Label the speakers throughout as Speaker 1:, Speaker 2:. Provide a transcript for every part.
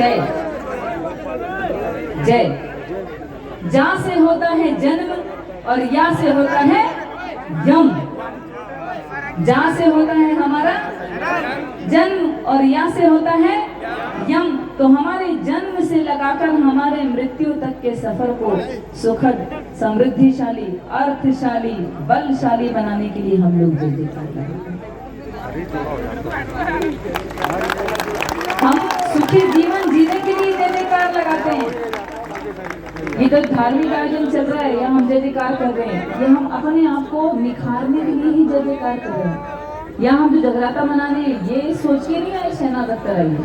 Speaker 1: जय जय। जा से होता है जन्म और या से होता है यम। जा से होता है हमारा जन्म और या से होता है यम। तो हमारे जन्म से लगाकर हमारे मृत्यु तक के सफर को सुखद, समृद्धिशाली, अर्थशाली, बलशाली बनाने के लिए हम लोग जय जयकार लगाते हैं। हम सुखी जीवन जीने के लिए जय जयकार लगाते हैं। इधर धार्मिक आयोजन चल रहा है या हम जय जयकार कर रहे हैं, ये हम अपने आप को निखारने के लिए ही जय जयकार कर रहे हैं। या हम जो जगराता मनाने ये सोच के नहीं आए शहनाज अख्तर आई,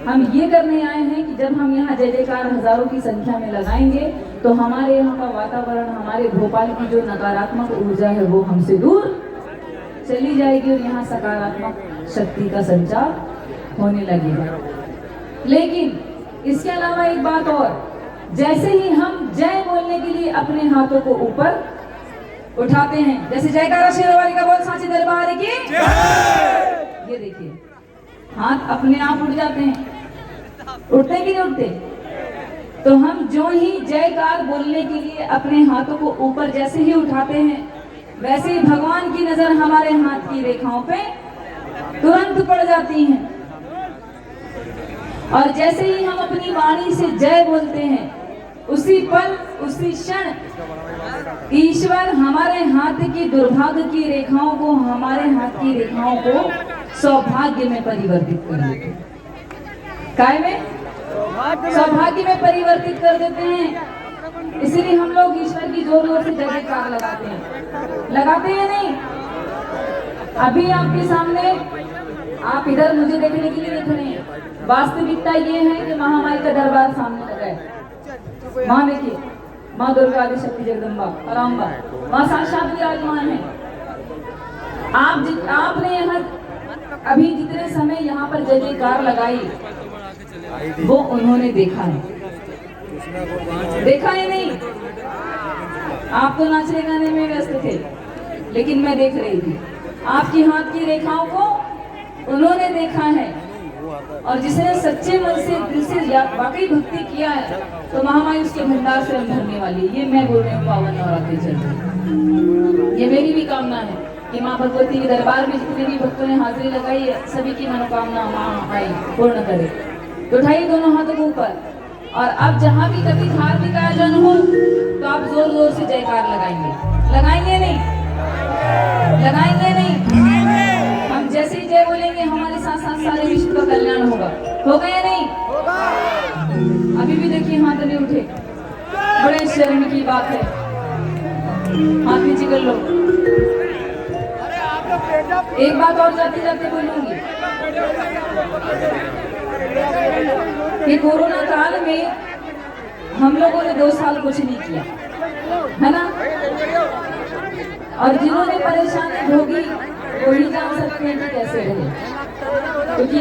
Speaker 1: हम ये करने आए हैं कि जब हम यहाँ जय जयकार हजारों की संख्या में लगाएंगे तो हमारे यहाँ का वातावरण, हमारे भोपाल की जो नकारात्मक ऊर्जा है वो हमसे दूर चली जाएगी और यहाँ सकारात्मक शक्ति का संचार होने लगेगा। लेकिन इसके अलावा एक बात और, जैसे ही हम जय बोलने के लिए अपने हाथों को ऊपर उठाते हैं, जैसे जयकारा शेरवाली का बोल सांची दरबार की, ये देखिए हाथ अपने आप उठ जाते हैं। उठते कि नहीं उठते? तो हम जो ही जयकार बोलने के लिए अपने हाथों को ऊपर जैसे ही उठाते हैं, वैसे ही भगवान की नजर हमारे हाथ की रेखाओं पे तुरंत पड़ जाती है। और जैसे ही हम अपनी वाणी से जय बोलते हैं, उसी पल, उसी क्षण ईश्वर हमारे हाथ की दुर्भाग्य की रेखाओं को, हमारे हाथ की रेखाओं को सौभाग्य में परिवर्तित कर देते हैं। काय में? सौभाग्य में परिवर्तित कर देते हैं। इसलिए हम लोग ईश्वर की जोर जोर से जय जयकार लगाते हैं। लगाते हैं नहीं? अभी आपके सामने, आप इधर मुझे देखने के लिए देख रहे हैं, वास्तविकता ये है कि महामाई का दरबार सामने लगा है। माँ देखिए, माँ दुर्गा आदि शक्ति जगदम्बा पराम्बा, माँ साक्षात विराजमान है। आपने यहाँ अभी जितने समय यहाँ पर जय जयकार लगाई वो उन्होंने देखा है, देखा है नहीं? आप तो नाचने गाने में व्यस्त थे, लेकिन मैं देख रही थी आपकी हाथ की रेखाओं को उन्होंने देखा है। और जिसने सच्चे मन से, दिल से वाकई भक्ति किया है तो महामाई उसके भंडार से भरने वाली। ये मैं बोल रही हूँ पावन नवरात्रि चल रही, ये मेरी भी कामना है कि माँ भगवती के दरबार में जितने भी भक्तों ने हाजिरी लगाई है, सभी की मनोकामना महामाई पूर्ण करे। तो उठाइए दोनों हाथों को ऊपर, और अब जहाँ भी कभी धार्मिक आयोजन हो तो आप जोर जोर से जयकार लगाएंगे। लगाएंगे नहीं? लगाएंगे नहीं? हम जैसे ही जय बोलेंगे हमारे साथ साथ सारे विश्व का कल्याण होगा। होगा या नहीं? अभी भी देखिए हाथ नहीं उठे, बड़े शर्म की बात है। हाथ नीचे कर लो। एक बात और जाते जाते बोलूंगी कि कोरोना काल में हम लोगों ने 2 साल कुछ नहीं किया, है ना? और जिन्होंने परेशानी भोगी वही जान सकते हैं कि कैसे रहे, क्योंकि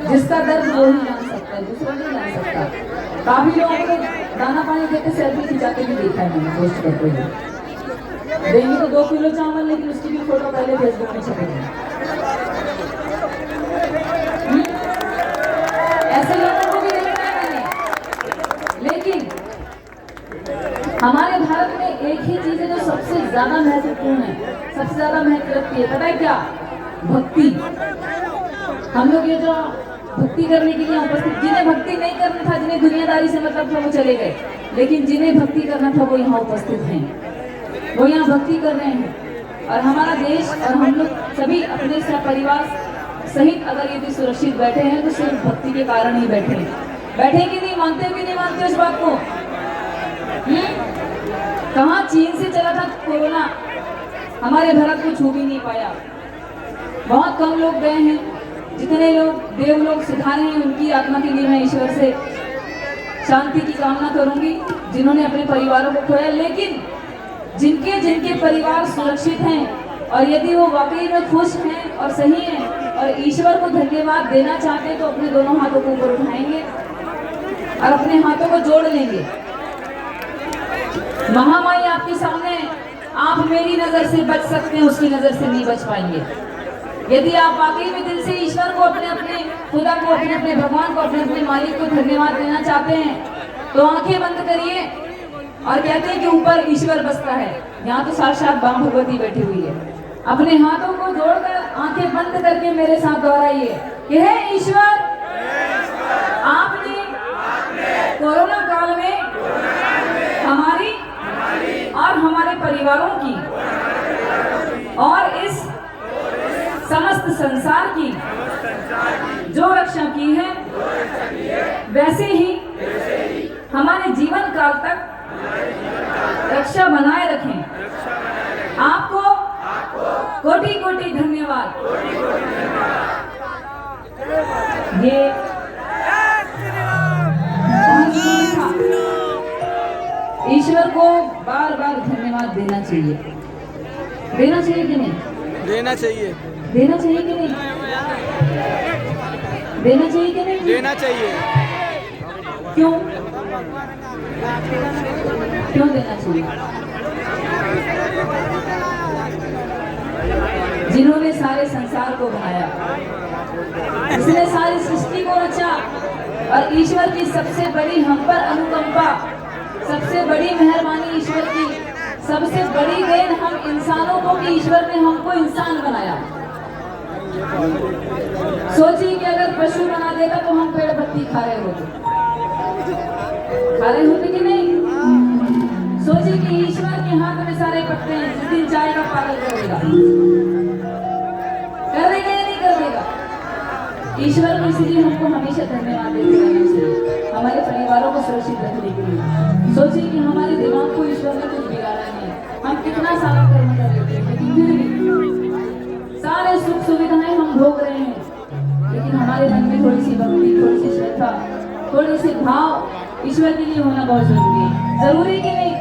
Speaker 1: जिसका दर्द वो ही जान सकता है, दूसरा नहीं जान सकता। काफी लोगों को दाना पानी देते सेल्फी खिंचाते भी देखा है मैंने, पोस्ट करते हुए। देंगे तो 2 किलो चावल, लेकिन उसकी भी फोटो पहले फेसबुक में छपेगी। ऐसे लोगों को भी देखा है मैंने। लेकिन हमारे भारत में एक ही चीज है जो सबसे ज्यादा महत्वपूर्ण है, सबसे ज्यादा महत्व रखती है, पता है क्या? भक्ति। हम लोग ये जो भक्ति करने के लिए उपस्थित, जिन्हें भक्ति नहीं करना था, जिन्हें दुनियादारी से मतलब था, वो चले गए, लेकिन जिन्हें भक्ति करना था वो यहाँ उपस्थित हैं, वो यहाँ भक्ति कर रहे हैं। और हमारा देश और हम लोग सभी अपने परिवार सहित अगर यदि सुरक्षित बैठे हैं तो सिर्फ भक्ति के कारण ही बैठे हैं। बैठे कि नहीं? मानते हो कि नहीं मानते इस बात को? कहाँ चीन से चला था कोरोना, हमारे भारत को छू भी नहीं पाया। बहुत कम लोग गए हैं। जितने लोग देव लोग सिधारे हैं उनकी आत्मा के लिए मैं ईश्वर से शांति की कामना करूंगी, जिन्होंने अपने परिवारों को खोया। लेकिन जिनके जिनके परिवार सुरक्षित हैं और यदि वो वाकई में खुश हैं और सही हैं और ईश्वर को धन्यवाद देना चाहते हैं तो अपने दोनों हाथों को ऊपर उठाएंगे और अपने हाथों को जोड़ लेंगे। महामाई आपके सामने, आप मेरी नजर से बच सकते हैं, उसकी नजर से नहीं बच पाएंगे। यदि आप वाकई में दिल से ईश्वर को, अपने अपने खुदा को, अपने अपने भगवान को, अपने अपने मालिक को धन्यवाद देना चाहते हैं तो आंखें बंद करिए और कहते हैं कि ऊपर ईश्वर बसता है। यहाँ तो साक्षात मां भगवती बैठी हुई है। अपने हाथों को जोड़कर आंखें बंद करके मेरे साथ दोहराइए कि हे ईश्वर, आपने कोरोना काल में हमारी और हमारे परिवारों की और इस समस्त संसार की जो रक्षा की है, वैसे ही हमारे जीवन काल तक रक्षा बनाए रखें। आपको कोटि कोटि धन्यवाद। ये ईश्वर को बार बार धन्यवाद देना चाहिए। देना चाहिए कि नहीं?
Speaker 2: देना चाहिए।
Speaker 1: देना चाहिए कि नहीं? देना चाहिए कि नहीं?
Speaker 2: देना चाहिए।
Speaker 1: क्यों? क्यों देना चाहिए? जिन्होंने सारे संसार को बनाया, जिसने सारी सृष्टि को रचा, और ईश्वर की सबसे बड़ी हम पर अनुकंपा, सबसे बड़ी मेहरबानी ईश्वर की, सबसे बड़ी देन हम इंसानों को कि ईश्वर ने हमको इंसान बनाया। सोचिए कि अगर पशु बना देगा तो हम पेड़ पत्ती खा रहे होते कि नहीं? सोचिए कि ईश्वर के हाथ में सारे पत्ते हैं, जिस दिन चाहेगा पालन करेगा, कर देगा या नहीं कर देगा? ईश्वर को इसलिए हमको हमेशा धन्यवाद देते रहना चाहिए, हमारे परिवारों को सुरक्षित रखने के लिए। सोचिए कि हमारे दिमाग को ईश्वर ने कुछ बिगाड़ा नहीं, हम कितना सारा कर्म कर लेते हैं, लेकिन फिर भी सारे सुख सुविधाएं हम भोग रहे हैं, लेकिन हमारे मन में थोड़ी सी भक्ति, थोड़ी सी श्रद्धा, थोड़ी सी भाव ईश्वर के लिए होना बहुत जरूरी है। जरूरी कि नहीं?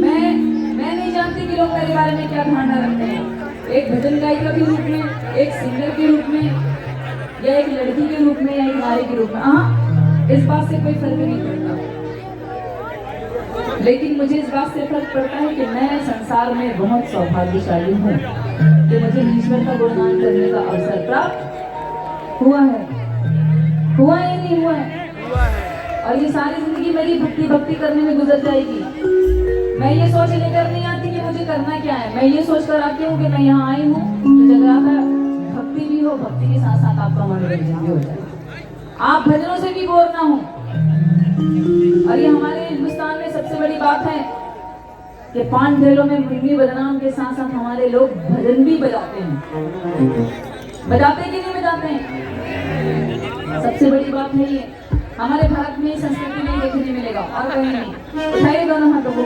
Speaker 1: मैं नहीं जानती कि लोग मेरे बारे में क्या धारणा रखते हैं, एक भजन गायिका के रूप में, एक सिंगर के रूप में, या एक लड़की के रूप में, या एक नारी के रूप में। हाँ, इस बात से कोई फर्क नहीं पड़ता, लेकिन मुझे इस बात से फर्क पड़ता है कि मैं संसार में बहुत सौभाग्यशाली हूँ कि मुझे ईश्वर का गुणगान करने का अवसर प्राप्त हुआ है। हुआ या नहीं हुआ है? और ये सारी जिंदगी मेरी भक्ति करने में गुजर जाएगी। मैं ये सोच लेकर नहीं आती कि मुझे करना क्या है, मैं ये सोच कर आती हूँ कि मैं यहाँ आई हूँ तो जगराता भक्ति भी हो, भक्ति के साथ साथ आपका मनोरंजन भी हो जाए, आप भजनों से भी बोर ना हो। और ये हमारे हिंदुस्तान में सबसे बड़ी बात है कि 5 ढेलों में मुरली बदनाम के साथ साथ हमारे लोग भजन भी बजाते हैं। बजाते कि नहीं बजाते हैं? सबसे बड़ी बात है ये, हमारे भारत में संस्कृति में देखने मिलेगा और कहीं नहीं। उठाइए दोनों हाथों को।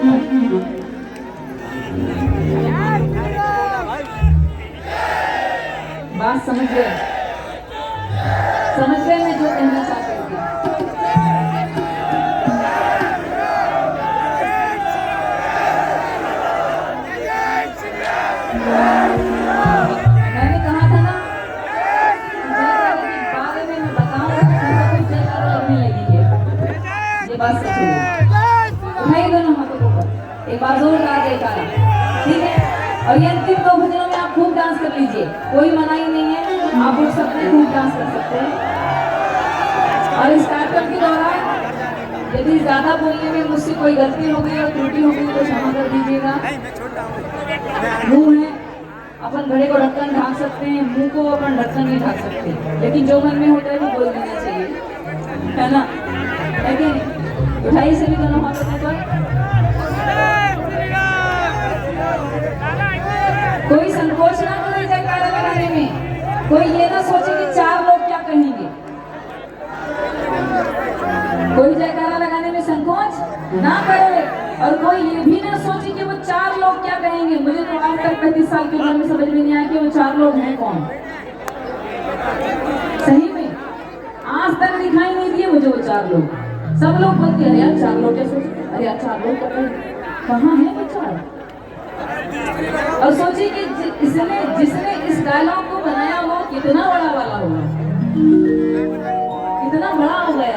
Speaker 1: बात समझ गए? समझ गए मैं जो कहना चाहती थी? मैंने कहा था ना, बारे में मैं बताऊंगा तो जयकार लगने लगेगी। ये बात सच है। उठाइए दोनों हाथों को ऊपर, एक बार जोरदार जयकारा, ठीक है? और ये अंतिम 2 भजनों में आप खूब डांस कर लीजिए, कोई मनाही नहीं है, आप उठ सकते हैं, खूब डांस कर सकते हैं। और इस कार्यक्रम के दौरान यदि ज्यादा बोलने में मुझसे कोई गलती हो गई और त्रुटि हो गई तो क्षमा कर दीजिएगा। मुंह है, अपन घड़े को ढक्कन ढाक सकते हैं, मुंह को अपन ढक्कन नहीं ढाक सकते, लेकिन जो मन में होता है वो बोल देना चाहिए, है ना? लेकिन उठाइए सभी दोनों हाथों पर। कोई संकोच ना करे जयकारा लगाने में, कोई ये ना सोचे कि 4 लोग क्या कहेंगे, कोई जयकारा लगाने में संकोच ना करे, और कोई ये भी ना सोचे कि वो 4 लोग क्या कहेंगे। मुझे तो आज तक 35 साल की उम्र में समझ में नहीं आया कि वो 4 लोग हैं कौन। सही में आज तक दिखाई नहीं दिए मुझे वो 4 लोग। सब लोग बोलते हैं यार 4 लोग क्या सोचते, अरे यार 4 लोग कहाँ है वो 4। और सोचिए कि जिसने इस डायलॉग को बनाया वो कितना बड़ा वाला होगा, कितना बड़ा हो गया।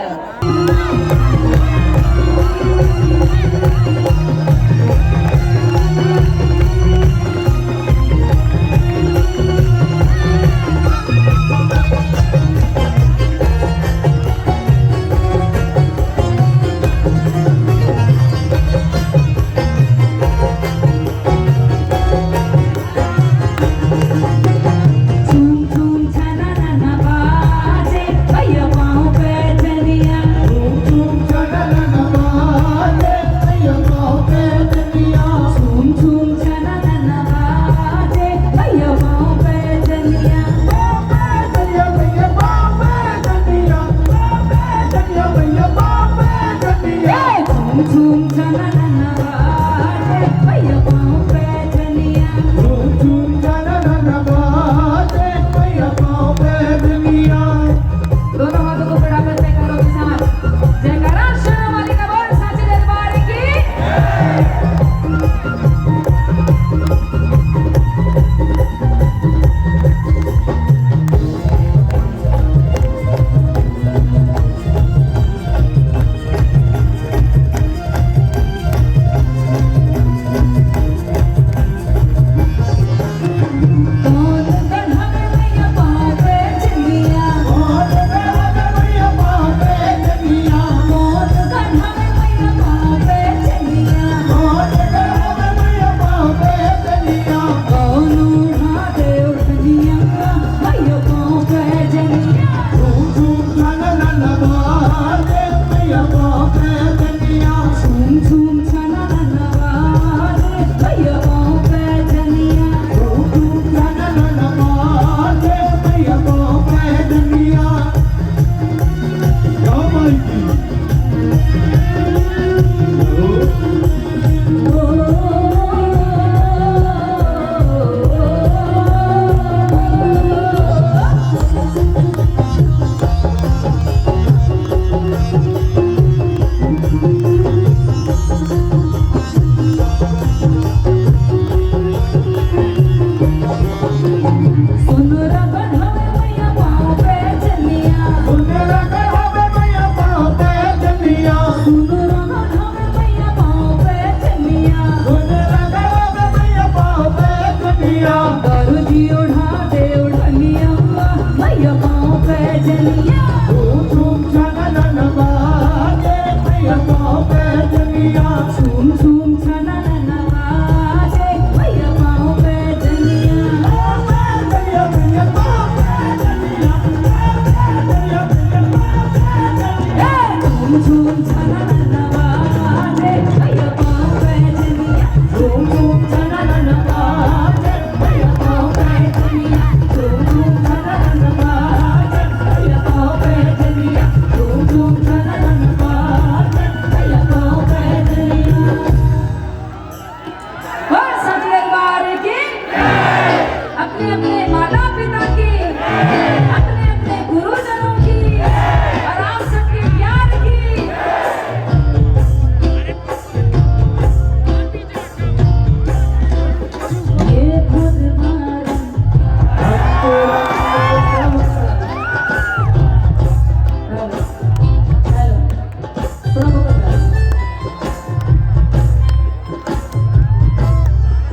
Speaker 1: अपने